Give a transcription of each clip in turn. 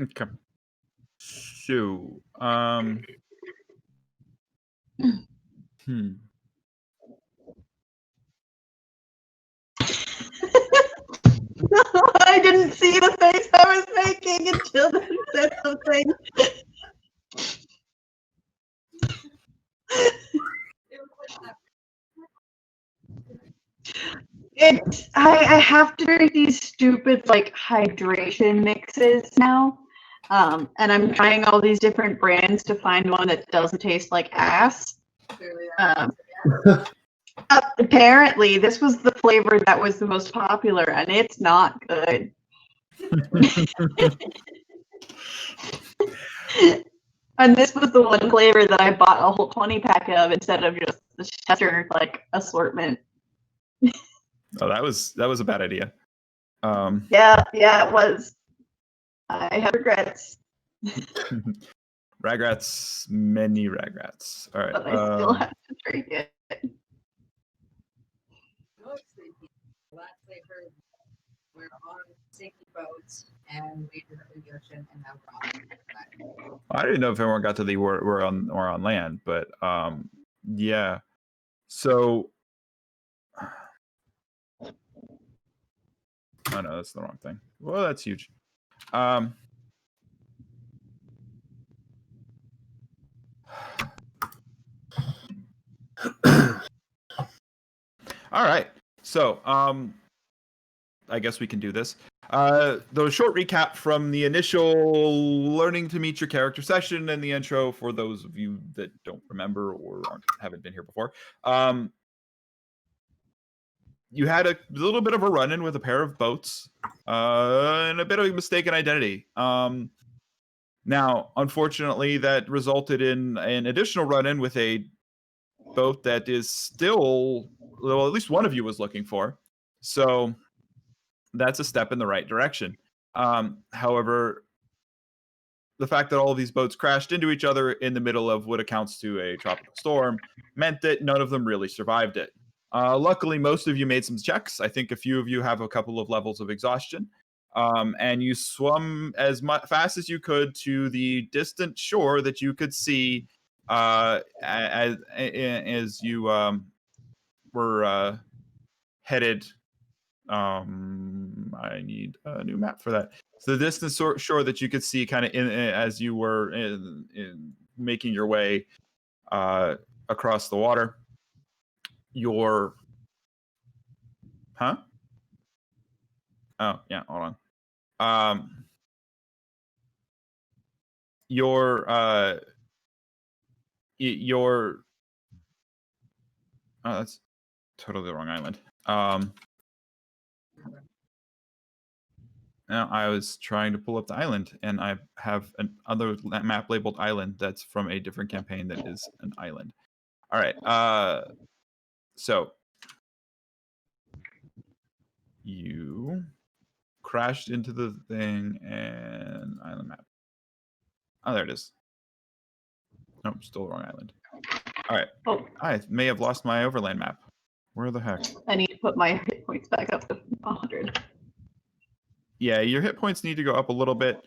Okay. So, hmm. I didn't see the face I was making until they said something. I have to drink these stupid like hydration mixes now. And I'm trying all these different brands to find one that doesn't taste like ass. Apparently, this was the flavor that was the most popular, and it's not good. And this was the one flavor that I bought a whole 20-pack of instead of just the Chester like assortment. Oh, that was a bad idea. Yeah, it was. I have regrets. Ragrats, many ragrats. All right. But I still have to drink it. We're on sinking boats and we did the ocean, and now we're on. I didn't know if everyone got to the we're on land, but yeah. So, oh no, that's the wrong thing. Well, that's huge. All right. So, I guess we can do this. The short recap from the initial learning to meet your character session and the intro for those of you that don't remember or haven't been here before. You had a little bit of a run-in with a pair of boats and a bit of a mistaken identity. Now, unfortunately, that resulted in an additional run-in with a boat that is still, well, at least one of you was looking for. So that's a step in the right direction. However, the fact that all of these boats crashed into each other in the middle of what accounts to a tropical storm meant that none of them really survived it. Luckily, most of you made some checks. I think a few of you have a couple of levels of exhaustion. And you swum as fast as you could to the distant shore that you could see as you were headed. I need a new map for that. So the distant shore that you could see kind of as you were in making your way across the water. Oh yeah, hold on. That's totally the wrong island. Now I was trying to pull up the island, and I have another map labeled island that's from a different campaign that is an island. All right. So you crashed into the thing and island map. Oh, there it is. Nope, still the wrong island. All right. Oh. I may have lost my overland map. Where the heck? I need to put my hit points back up to 100. Yeah, your hit points need to go up a little bit.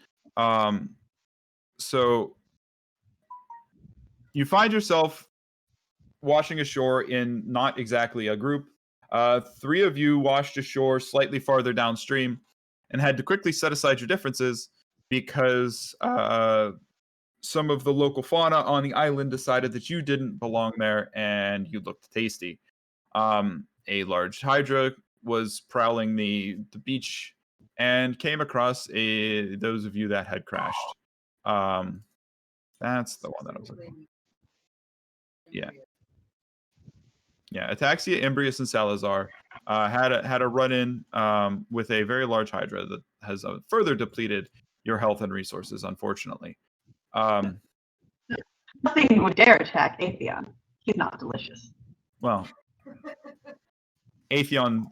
So you find yourself washing ashore in not exactly a group. 3 of you washed ashore slightly farther downstream and had to quickly set aside your differences because some of the local fauna on the island decided that you didn't belong there and you looked tasty. A large hydra was prowling the beach and came across those of you that had crashed. That's the one that I was looking for. Yeah. Yeah, Ataxia, Imbrius, and Salazar had a run-in with a very large hydra that has further depleted your health and resources, unfortunately. Nothing would dare attack Atheon. He's not delicious. Well, Atheon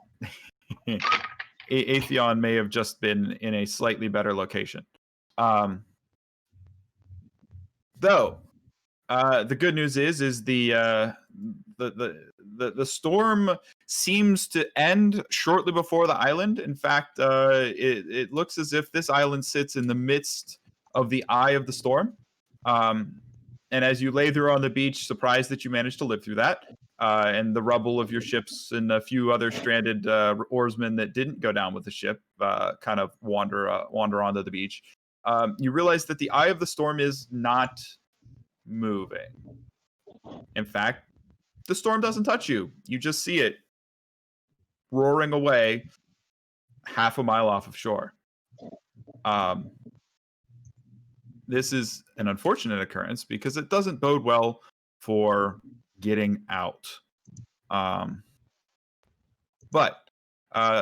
Atheon may have just been in a slightly better location. Though, the good news is the storm seems to end shortly before the island. In fact, it looks as if this island sits in the midst the eye of the storm. And as you lay there on the beach, surprised that you managed to live through that, and the rubble of your ships and a few other stranded oarsmen that didn't go down with the ship kind of wander onto the beach, you realize that the eye of the storm is not moving. In fact, the storm doesn't touch you. You just see it roaring away half a mile off of shore. This is an unfortunate occurrence because it doesn't bode well for getting out. But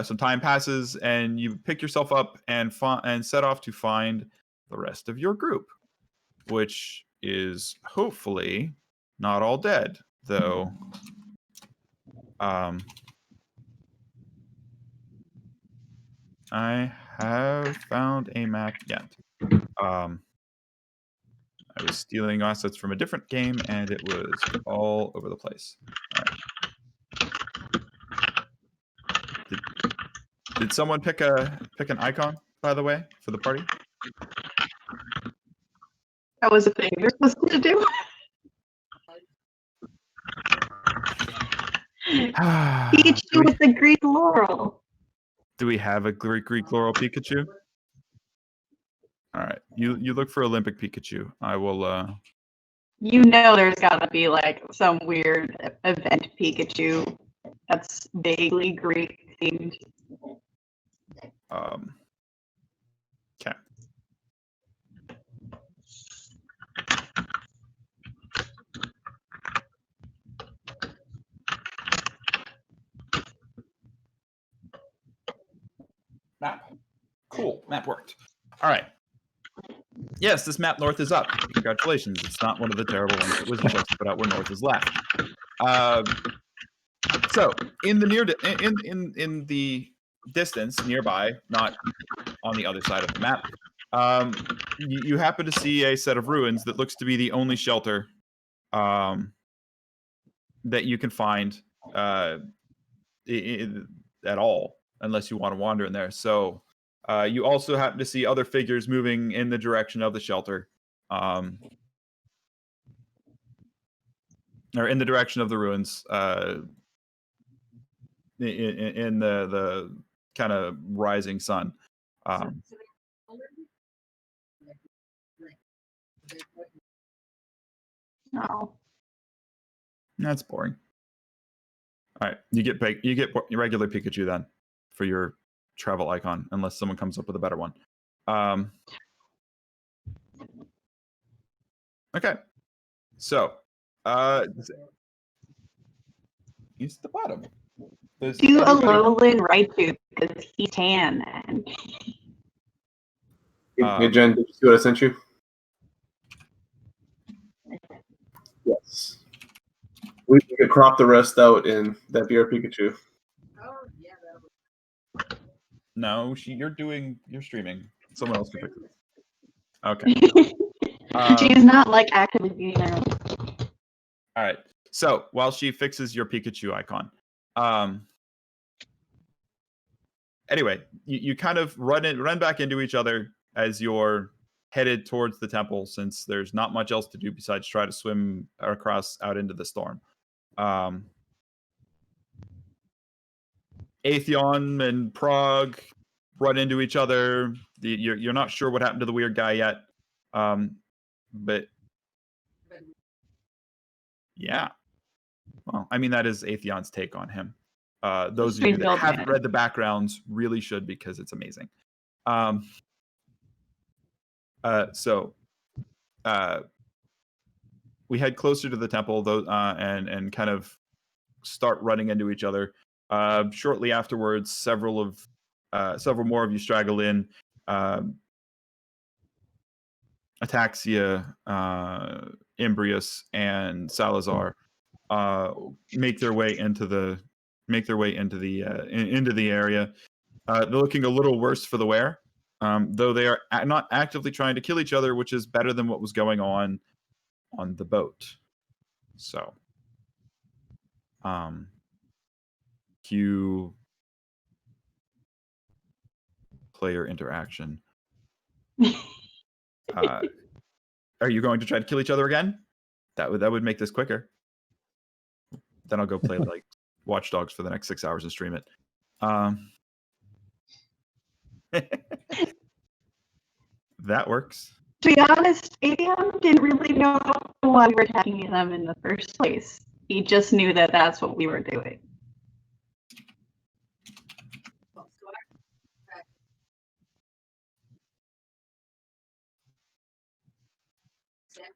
some time passes, and you pick yourself up and set off to find the rest of your group, which is hopefully not all dead, though. I have found a map yet. I was stealing assets from a different game, and it was all over the place. All right. Did someone pick an icon, by the way, for the party? That was a thing you're supposed to do. Pikachu with the Greek laurel. Do we have a Greek laurel Pikachu? All right, you look for Olympic Pikachu. I will. You know, there's got to be like some weird event Pikachu that's vaguely Greek themed. Okay. Map. Cool. Map worked. All right. Yes, this map north is up. Congratulations. It's not one of the terrible ones that Wizard Books put out where north is left. So in the in the distance nearby, not on the other side of the map, you happen to see a set of ruins that looks to be the only shelter that you can find at all, unless you want to wander in there. So you also happen to see other figures moving in the direction of the shelter, or in the direction of the ruins, in the kind of rising sun. No. That's boring. All right, you get your regular Pikachu then for your travel icon, unless someone comes up with a better one. Okay, so he's at the bottom. Do a Alolan Raichu because he's tan. And... Hey Jen, did you see what I sent you? Yes. We could crop the rest out in that VR Pikachu. Oh, yeah, No, you're streaming. Someone else can fix it. Okay. She's not like actively being there. All right. So while she fixes your Pikachu icon, anyway, you kind of run back into each other as you're headed towards the temple, since there's not much else to do besides try to swim across out into the storm. Atheon and Prague run into each other. You're not sure what happened to the weird guy yet, but yeah. Well, I mean, that is Atheon's take on him. Those of you that haven't read the backgrounds really should, because it's amazing. So we head closer to the temple, though, and kind of start running into each other. Shortly afterwards, several more of you straggle in. Ataxia, Imbrius, and Salazar make their way into the area. They're looking a little worse for the wear, though they are not actively trying to kill each other, which is better than what was going on the boat. So, cue player interaction. Are you going to try to kill each other again? That would make this quicker. Then I'll go play like Watch Dogs for the next 6 hours and stream it. That works. To be honest, Avion didn't really know why we were attacking them in the first place. He just knew that that's what we were doing. Well, so I- Sam,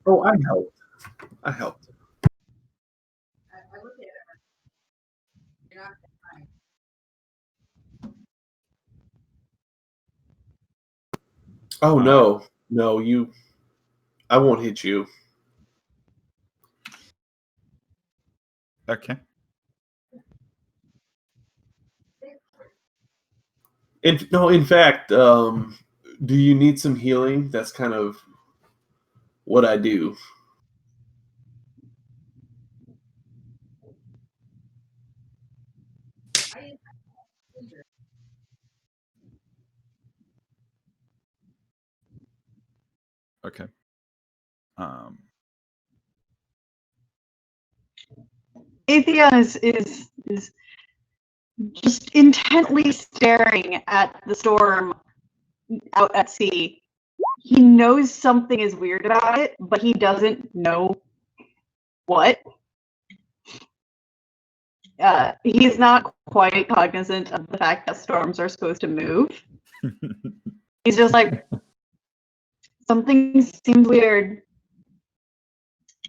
Oh, I helped. I helped. I look at it. You're not fine. Oh no, you. I won't hit you. Okay. In fact, do you need some healing? That's kind of what I do. I injured. Okay. Atheon is just intently staring at the storm out at sea. He knows something is weird about it, but he doesn't know what. He's not quite cognizant of the fact that storms are supposed to move. He's just like, something seems weird.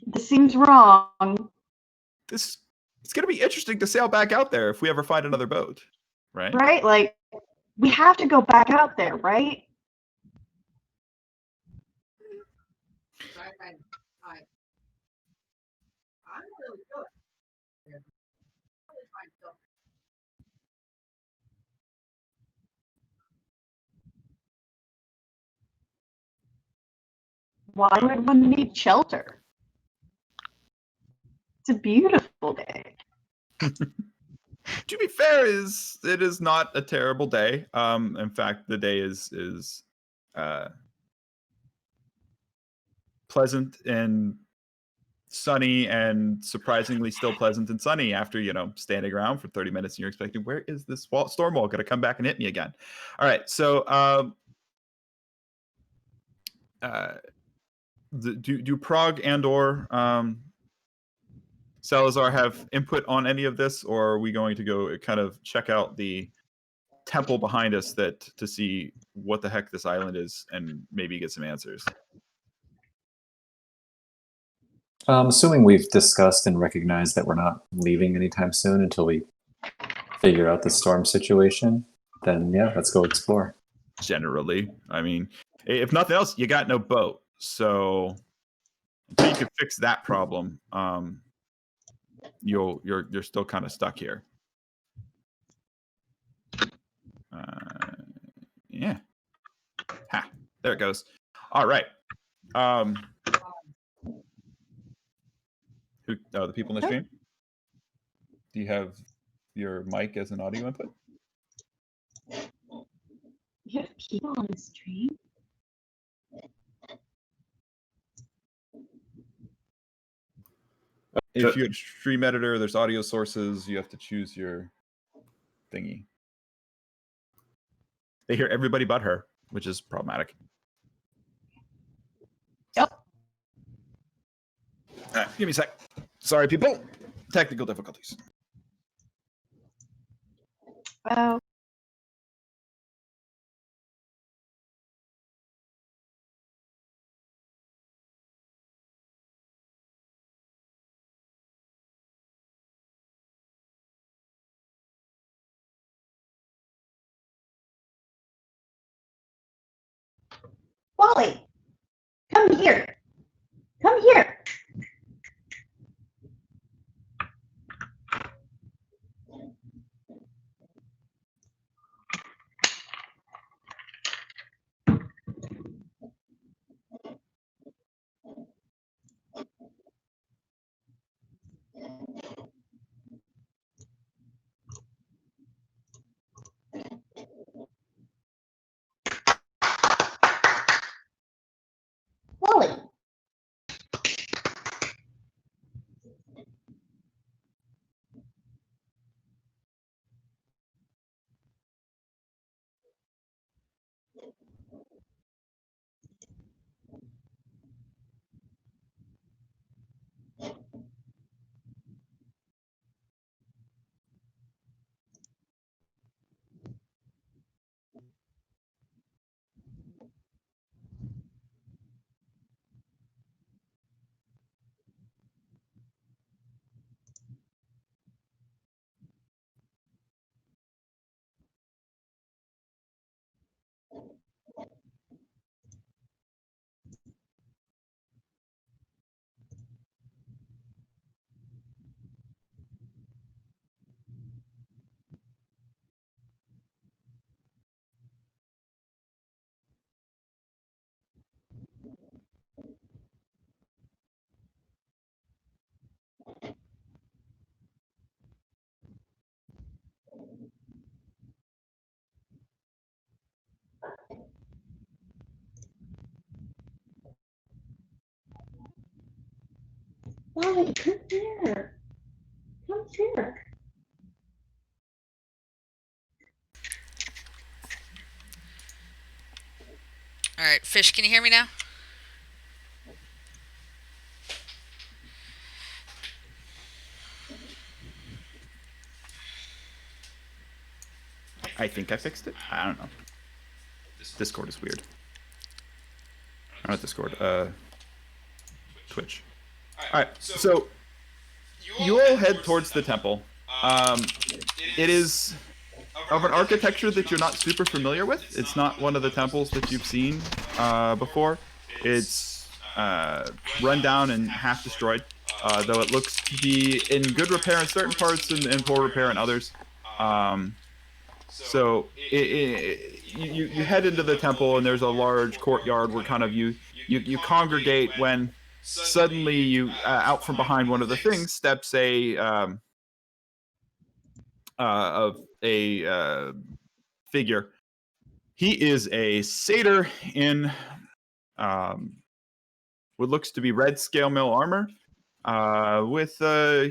This seems wrong. It's gonna be interesting to sail back out there if we ever find another boat, right? Right? Like, we have to go back out there, right? I'm really good. Really fine, so Why would one need shelter? It's a beautiful day. To be fair, it is not a terrible day. In fact, the day is pleasant and sunny, and surprisingly still pleasant and sunny after standing around for 30 minutes and you're expecting, where is this storm wall going to come back and hit me again? All right, so do Prague and or Salazar have input on any of this, or are we going to go kind of check out the temple behind us to see what the heck this island is and maybe get some answers? Assuming we've discussed and recognized that we're not leaving anytime soon until we figure out the storm situation, then yeah, let's go explore. Generally, I mean, if nothing else, you got no boat, so until you can fix that problem, you're still kind of stuck here. Yeah. Ha. There it goes. All right. The people in the stream? Do you have your mic as an audio input? You have people on the stream? If you have stream editor, there's audio sources. You have to choose your thingy. They hear everybody but her, which is problematic. Yep. All right, give me a sec. Sorry, people. Technical difficulties. Oh. Wally, come here. Come here. Wally, come here. Come here. All right, Fish, can you hear me now? I think I fixed it. I don't know. Discord is weird. Or not Discord. Twitch. All right. So you all head towards the temple. It is of an architecture that you're not super familiar with. It's not one of the temples that you've seen before. It's run down and half destroyed, though it looks to be in good repair in certain parts and poor repair in others. So you head into the temple, and there's a large courtyard where kind of you congregate when suddenly you out from behind one of the things steps a figure. He is a satyr in what looks to be red scale mail armor.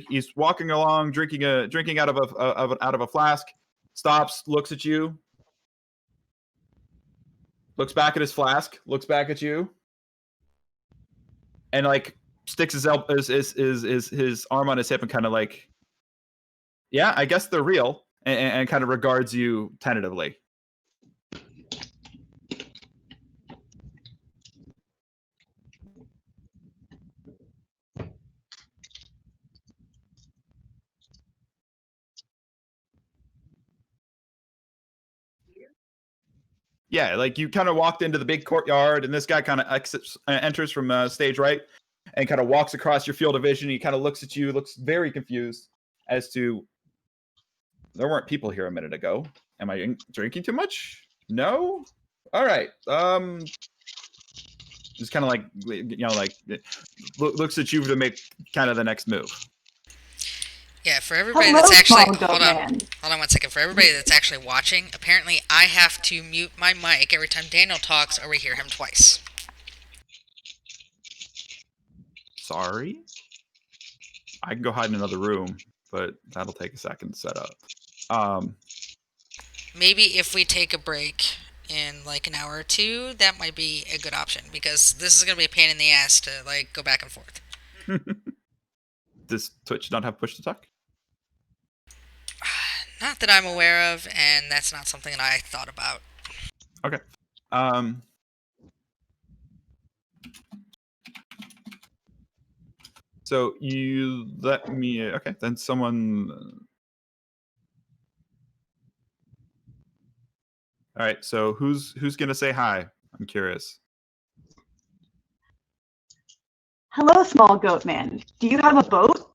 He's walking along, drinking out of a flask. Stops, looks at you, looks back at his flask, looks back at you, and like sticks his arm on his hip and kind of like, yeah, I guess they're real, and kind of regards you tentatively. Yeah, like you kind of walked into the big courtyard, and this guy kind of enters from stage right, and kind of walks across your field of vision. He kind of looks at you, looks very confused as to, there weren't people here a minute ago. Am I drinking too much? No. All right. Just kind of like, looks at you to make kind of the next move. Yeah, for everybody Hello, that's actually small goat man. hold on 1 second. For everybody that's actually watching, apparently I have to mute my mic every time Daniel talks, or we hear him twice. Sorry. I can go hide in another room, but that'll take a second to set up. Maybe if we take a break in like an hour or two, that might be a good option, because this is gonna be a pain in the ass to like go back and forth. Does Twitch not have push to talk? Not that I'm aware of, and that's not something that I thought about. Okay. So you let me. Okay, then someone. All right. So who's gonna say hi? I'm curious. Hello, small goat man. Do you have a boat?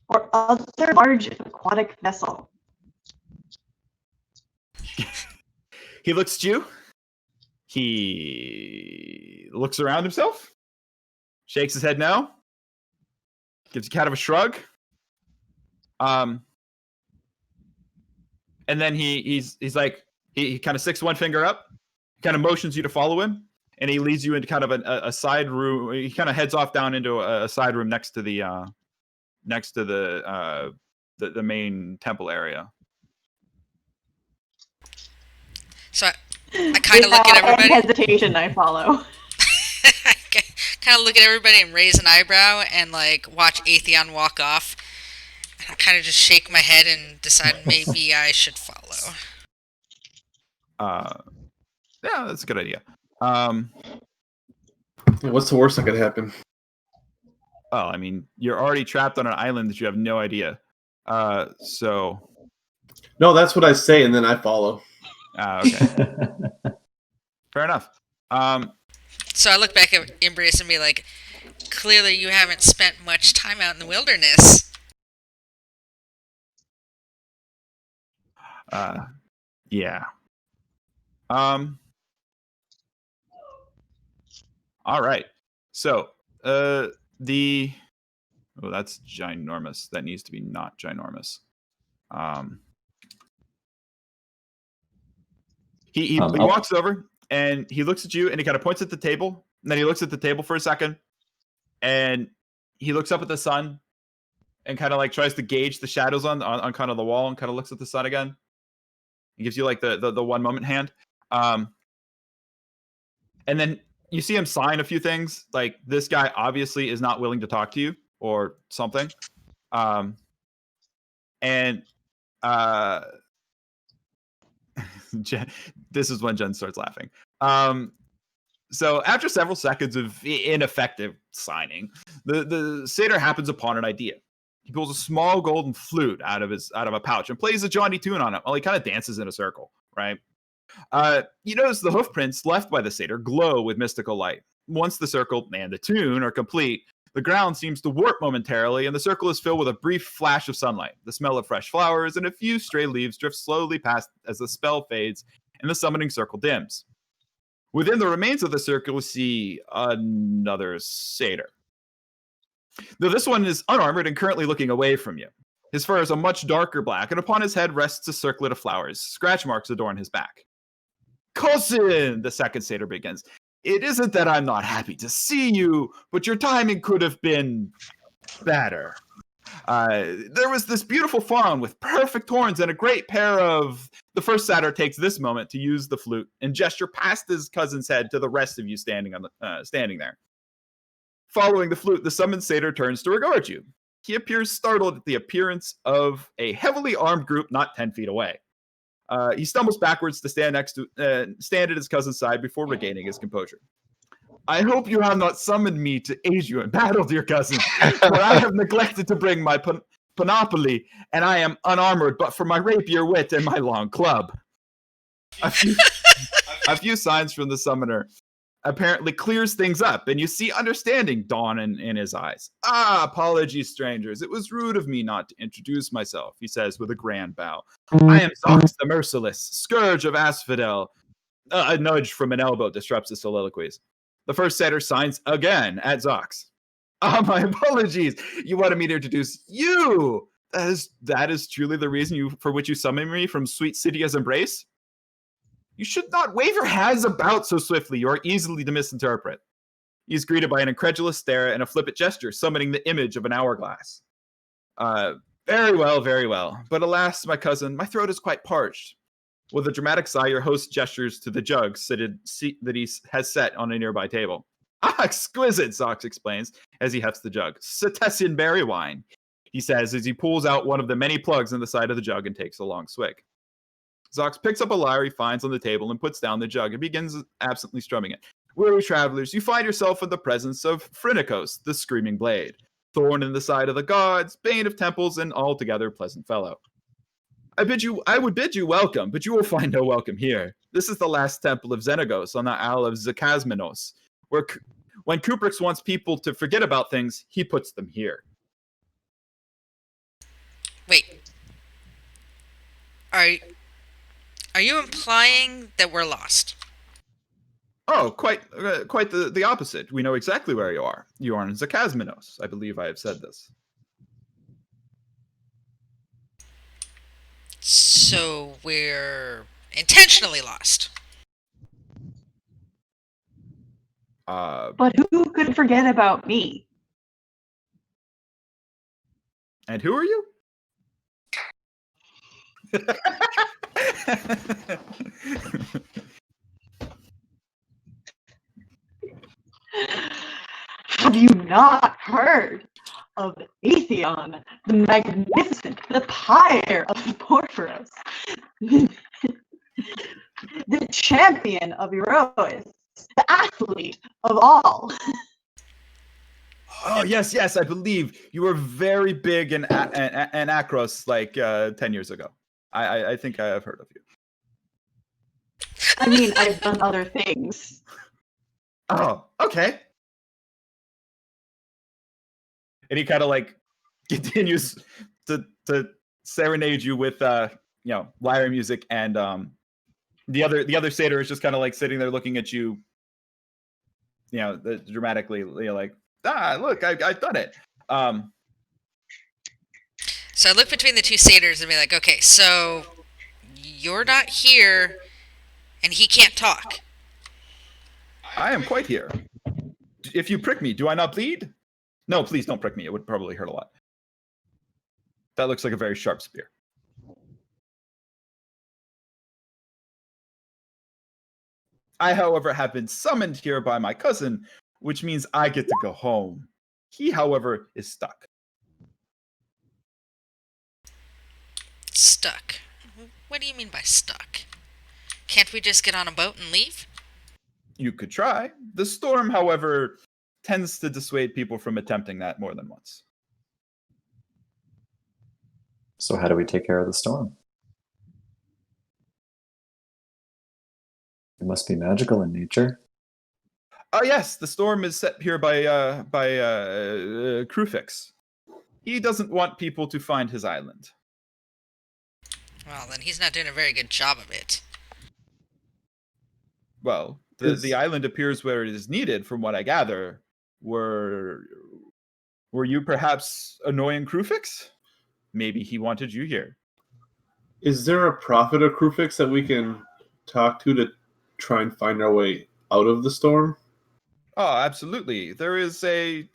Or other large aquatic vessel? He looks at you. He looks around himself. Shakes his head no. Gives you kind of a shrug. And then he's like, he kind of sticks one finger up, kind of motions you to follow him, and he leads you into kind of a side room. He kind of heads off down into a side room next to the main temple area. So I kind of look at everybody. Without hesitation, I follow. I kind of look at everybody and raise an eyebrow and like watch Atheon walk off. And I kind of just shake my head and decide maybe I should follow. Yeah, that's a good idea. What's the worst that could happen? Well, I mean, you're already trapped on an island that you have no idea. So. No, that's what I say, and then I follow. Okay. Fair enough. So I look back at Imbrius and be like, clearly you haven't spent much time out in the wilderness. Yeah. All right. So, that's ginormous. That needs to be not ginormous. He walks over and he looks at you and he kind of points at the table. And then he looks at the table for a second. and he looks up at the sun and kind of like tries to gauge the shadows on kind of the wall and kind of looks at the sun again. He gives you like the one moment hand. And then you see him sign a few things. Like this guy obviously is not willing to talk to you or something. And Jen, this is when Jen starts laughing. So after several seconds of ineffective signing, the satyr happens upon an idea. He pulls a small golden flute out of a pouch and plays a jaunty tune on it while he kind of dances in a circle, right? You notice the hoof prints left by the satyr glow with mystical light. Once the circle and the tune are complete, the ground seems to warp momentarily, and the circle is filled with a brief flash of sunlight. The smell of fresh flowers and a few stray leaves drift slowly past as the spell fades and the summoning circle dims. Within the remains of the circle, we see another satyr. Though this one is unarmored and currently looking away from you. His fur is a much darker black, and upon his head rests a circlet of flowers. Scratch marks adorn his back. Cousin, the second satyr begins. It isn't that I'm not happy to see you, but your timing could have been better. There was this beautiful fawn with perfect horns and a great pair of... The first satyr takes this moment to use the flute and gesture past his cousin's head to the rest of you standing there. Following the flute, the summoned satyr turns to regard you. He appears startled at the appearance of a heavily armed group not 10 feet away. He stumbles backwards to stand at his cousin's side before regaining his composure. I hope you have not summoned me to aid you in battle, dear cousin, for I have neglected to bring my panoply, and I am unarmored but for my rapier wit and my long club. A few signs from the summoner apparently clears things up, and you see understanding dawn in his eyes. Apologies, strangers. It was rude of me not to introduce myself, he says with a grand bow. I am Zox the Merciless, scourge of Asphodel. A nudge from an elbow disrupts the soliloquies. The first satyr signs again at Zox. My apologies. You wanted me to introduce you. That is truly the reason for which you summoned me from sweet Cydia's embrace? You should not wave your hands about so swiftly. You are easily to misinterpret. He is greeted by an incredulous stare and a flippant gesture, summoning the image of an hourglass. Very well, very well. But alas, my cousin, my throat is quite parched. With a dramatic sigh, your host gestures to the jug that he has set on a nearby table. Exquisite, Zox explains as he hefts the jug. Cetacean berry wine, he says as he pulls out one of the many plugs in the side of the jug and takes a long swig. Zox picks up a lyre he finds on the table and puts down the jug and begins absently strumming it. Weary travelers, you find yourself in the presence of Phrynikos, the Screaming Blade, thorn in the side of the gods, bane of temples, and altogether pleasant fellow. I would bid you welcome, but you will find no welcome here. This is the last temple of Xenagos on the Isle of Zakasmenos, where when Kuprix wants people to forget about things, he puts them here. Wait. Are you implying that we're lost? Oh, quite the opposite. We know exactly where you are. You are in Zakasmenos. I believe I have said this. So we're intentionally lost. But who could forget about me? And who are you? Have you not heard of Atheon, the magnificent, the pyre of Porphyros, the champion of Erois, the athlete of all? Oh, yes, I believe you were very big in Akros like 10 years ago. I think I have heard of you. I mean, I've done other things. Oh, okay. And he kind of like continues to serenade you with lyre music, and the other satyr is just kind of like sitting there looking at you, dramatically, like, look, I've done it. So I look between the two satyrs and be like, okay, so you're not here, and he can't talk. I am quite here. If you prick me, do I not bleed? No, please don't prick me. It would probably hurt a lot. That looks like a very sharp spear. I, however, have been summoned here by my cousin, which means I get to go home. He, however, is stuck. Stuck. What do you mean by stuck? Can't we just get on a boat and leave? You could try. The storm, however, tends to dissuade people from attempting that more than once. So how do we take care of the storm? It must be magical in nature. Oh yes, the storm is set here by Crufix. He doesn't want people to find his island. Well, then he's not doing a very good job of it. Well, the island appears where it is needed, from what I gather. Were you perhaps annoying Crufix? Maybe he wanted you here. Is there a prophet of Crufix that we can talk to try and find our way out of the storm? Oh, absolutely. There is there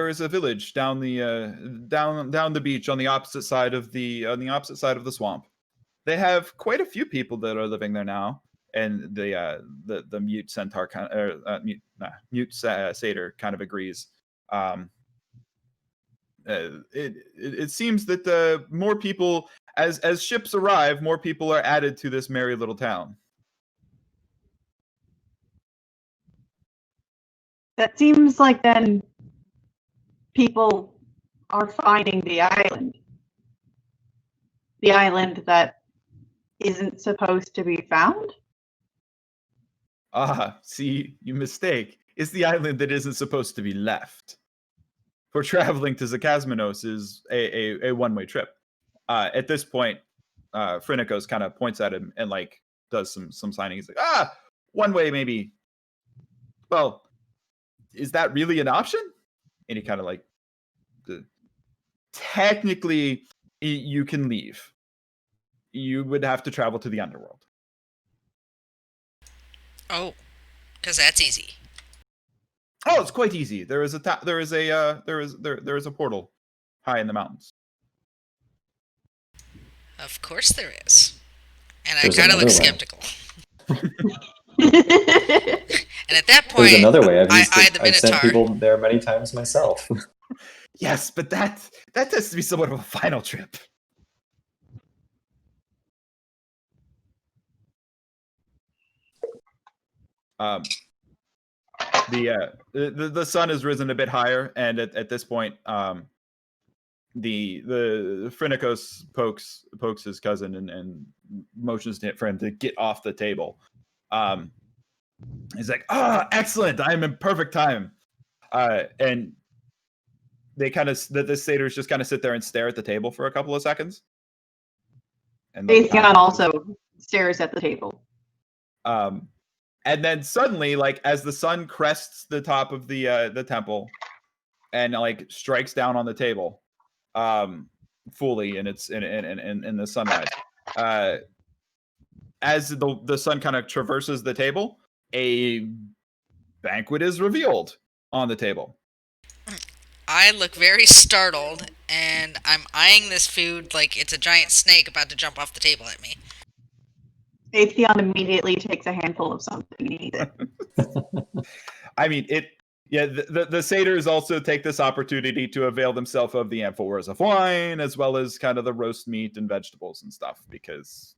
is a village down the down the beach on the opposite side of the swamp. They have quite a few people that are living there now, and the mute centaur mute satyr kind of agrees. It seems that more people, as ships arrive, more people are added to this merry little town. That seems like then people are finding the island. The island that isn't supposed to be found? Ah, see, you mistake. It's the island that isn't supposed to be left. For traveling to Zakasmanos is a one-way trip. At this point, Phrynikos kind of points at him and like does some signing. He's like, one way maybe. Well, is that really an option? And he kind of like, technically, you can leave. You would have to travel to the underworld. Oh, because that's easy. Oh, it's quite easy. There is a portal high in the mountains. Of course there is. And I There's kind of another look way. skeptical. And at that point, There's another way. I eyed the I've sent Minotaur. people there many times myself. Yes, but that has to be somewhat of a final trip. The sun has risen a bit higher, and at this point, the Phrynikos pokes his cousin and motions for him to get off the table. He's like, excellent! I'm in perfect time. And they kind of the satyrs just kind of sit there and stare at the table for a couple of seconds. And Atheon also stares at the table. And then suddenly, like as the sun crests the top of the temple, and like strikes down on the table, fully in the sunrise. As the sun kind of traverses the table, a banquet is revealed on the table. I look very startled, and I'm eyeing this food like it's a giant snake about to jump off the table at me. Atheon immediately takes a handful of something and eats it. I mean, the satyrs also take this opportunity to avail themselves of the amphores of wine, as well as kind of the roast meat and vegetables and stuff, because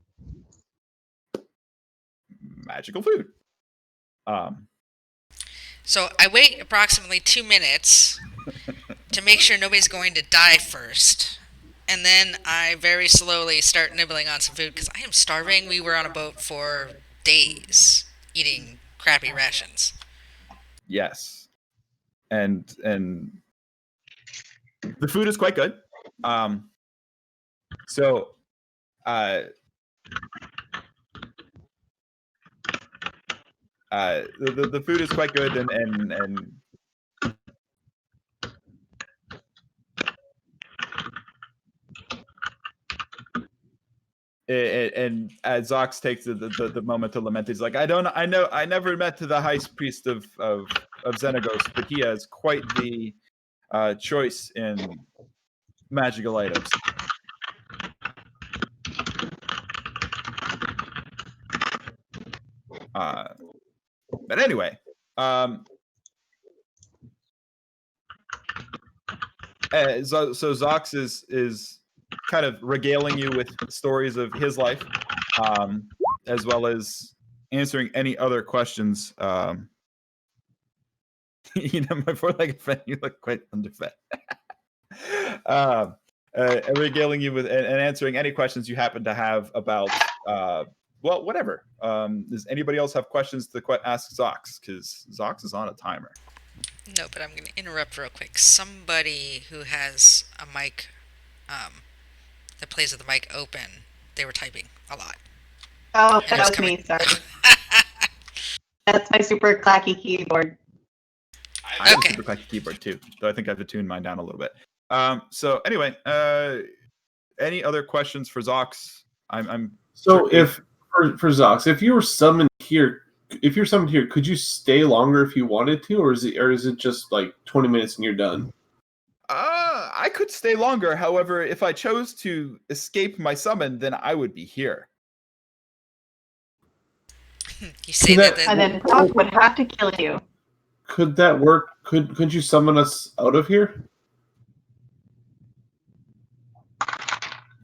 magical food. So I wait approximately 2 minutes to make sure nobody's going to die first. And then I very slowly start nibbling on some food because I am starving. We were on a boat for days eating crappy rations. Yes. And the food is quite good. The food is quite good, and as Zox takes the moment to lament, he's like, I never met the high priest of Xenagos, but he has quite the choice in magical items. But anyway, so Zox is kind of regaling you with stories of his life, as well as answering any other questions. My four-legged friend, you look quite underfed. Regaling you with and answering any questions you happen to have about well, whatever. Does anybody else have questions to ask Zox? Because Zox is on a timer. No, but I'm going to interrupt real quick. Somebody who has a mic that plays with the mic open, they were typing a lot. Oh, And it that was was coming- me. Sorry. That's my super clacky keyboard. I have Okay. a super clacky keyboard too, though I think I have to tune mine down a little bit. So anyway, any other questions for Zox? I'm So sure- if for Zox, if you're summoned here, could you stay longer if you wanted to, or is it just like 20 minutes and you're done? I could stay longer. However, if I chose to escape my summon, then I would be here. You say that- that, And then Doc would have to kill you. Could that work? Could you summon us out of here?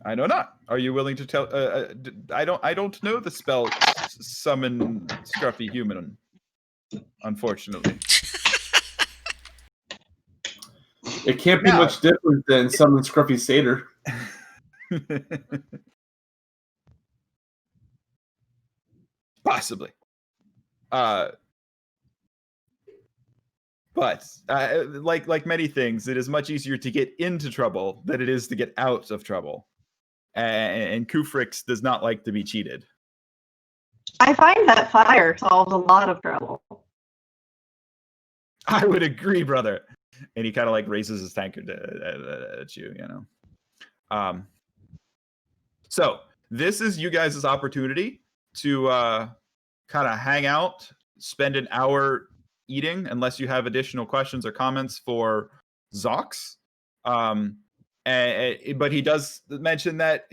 I know not. Are you willing to tell? I don't know the spell summon scruffy human. Unfortunately, It can't be Now- much different than summon Scruffy Satyr. possibly. But like many things, it is much easier to get into trouble than it is to get out of trouble. And Kufrix does not like to be cheated. I find that fire solves a lot of trouble. I would agree, brother. And he kind of like raises his tankard at you, So this is you guys' opportunity to kind of hang out, spend an hour eating, unless you have additional questions or comments for Zox. But he does mention that,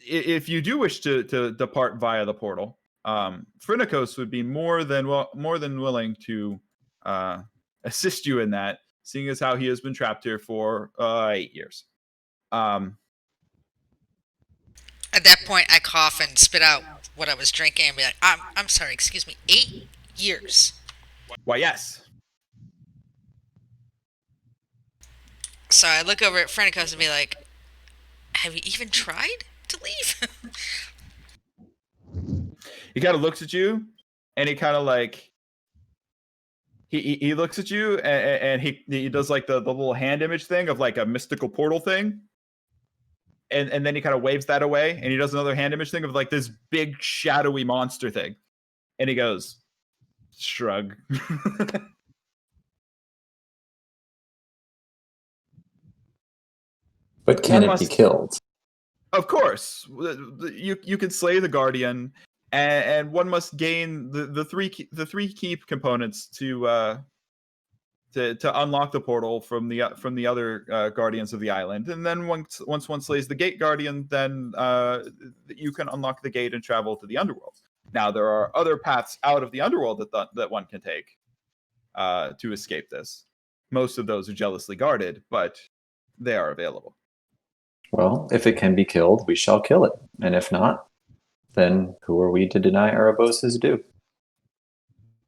if you do wish to depart via the portal, Phrynikos would be more than willing to assist you in that, seeing as how he has been trapped here for 8 years. at that point, I cough and spit out what I was drinking and be like, I'm sorry, excuse me, 8 years. Why, yes. So I look over at Phrynikos and be like, have you even tried to leave? He kind of looks at you, and he kind of like he looks at you, and he does like the little hand image thing of like a mystical portal thing, and then he kind of waves that away, and he does another hand image thing of like this big shadowy monster thing, and he goes, shrug. But can One it be must- killed? Of course, you can slay the guardian, and one must gain the three key components to unlock the portal from the other guardians of the island. And then once one slays the gate guardian, then you can unlock the gate and travel to the underworld. Now there are other paths out of the underworld that one can take to escape this. Most of those are jealously guarded, but they are available. Well, if it can be killed, we shall kill it. And if not, then who are we to deny Erebos his due?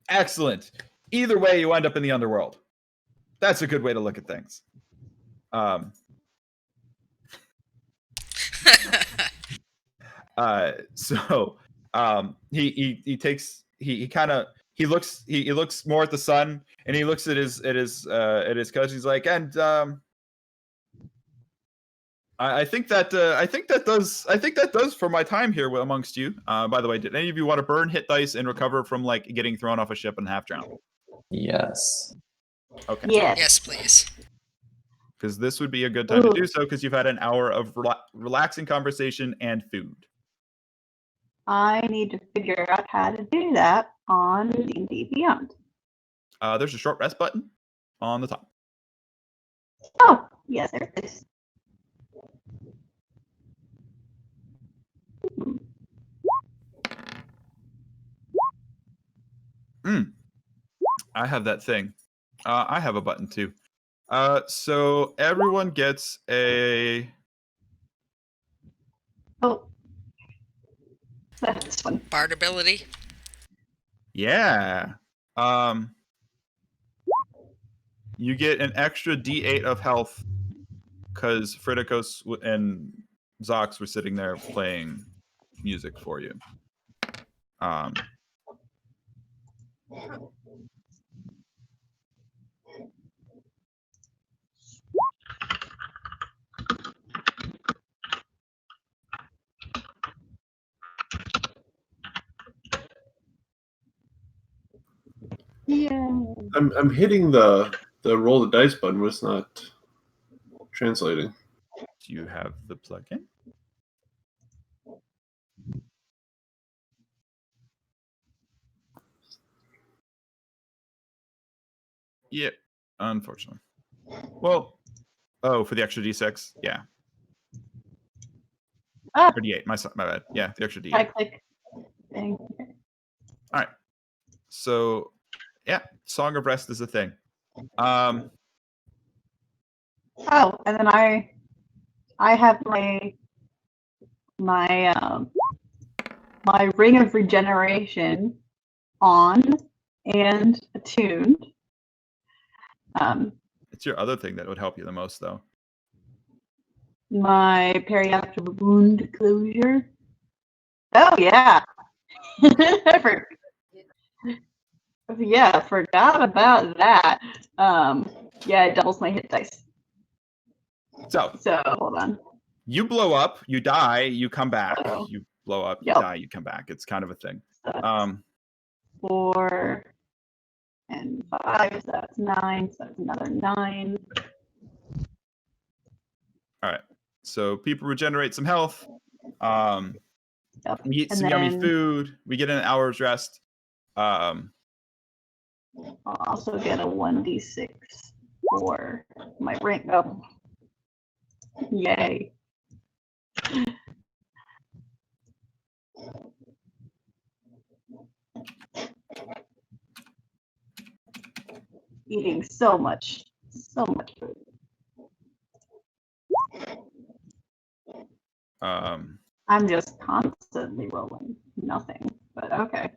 Excellent. Either way, you end up in the underworld. That's a good way to look at things. He looks more at the sun, and he looks at his cousin. He's like, and I think that does for my time here amongst you. By the way, did any of you want to burn hit dice and recover from like getting thrown off a ship and half drowned? Yes. Okay. Yes. Yes, please. Because this would be a good time to do so, because you've had an hour of relaxing conversation and food. I need to figure out how to do that on D&D Beyond? There's a short rest button on the top. Oh, yes, there it is. I have that thing. I have a button too. So everyone gets a. Oh, that's fun. Bard ability. Yeah. You get an extra D8 of health because Friticos and Zox were sitting there playing music for you. Yeah. I'm hitting the roll the dice button, but it's not translating. Do you have the plugin? Yep, unfortunately. Well, for the extra D6, yeah. Ah, Or D8, my bad. Yeah, the extra D8. I click thing. All right. So, yeah, Song of Rest is a thing. Oh, and then I have my my ring of regeneration on and attuned. It's your other thing that would help you the most, though. My periapter wound closure. Oh yeah. Yeah, forgot about that. Yeah, it doubles my hit dice. So Hold on. you blow up, you die, you come back. Uh-oh. You blow up, you Yep. die, you come back. It's kind of a thing. So that's 4 and 5, so that's 9, so that's another 9. All right. So people regenerate some health. Yep. We eat And some yummy then food. We get an hour's rest. I'll also get a 1d6 for my rank up. Yay. Eating so much food. I'm just constantly rolling nothing, but okay.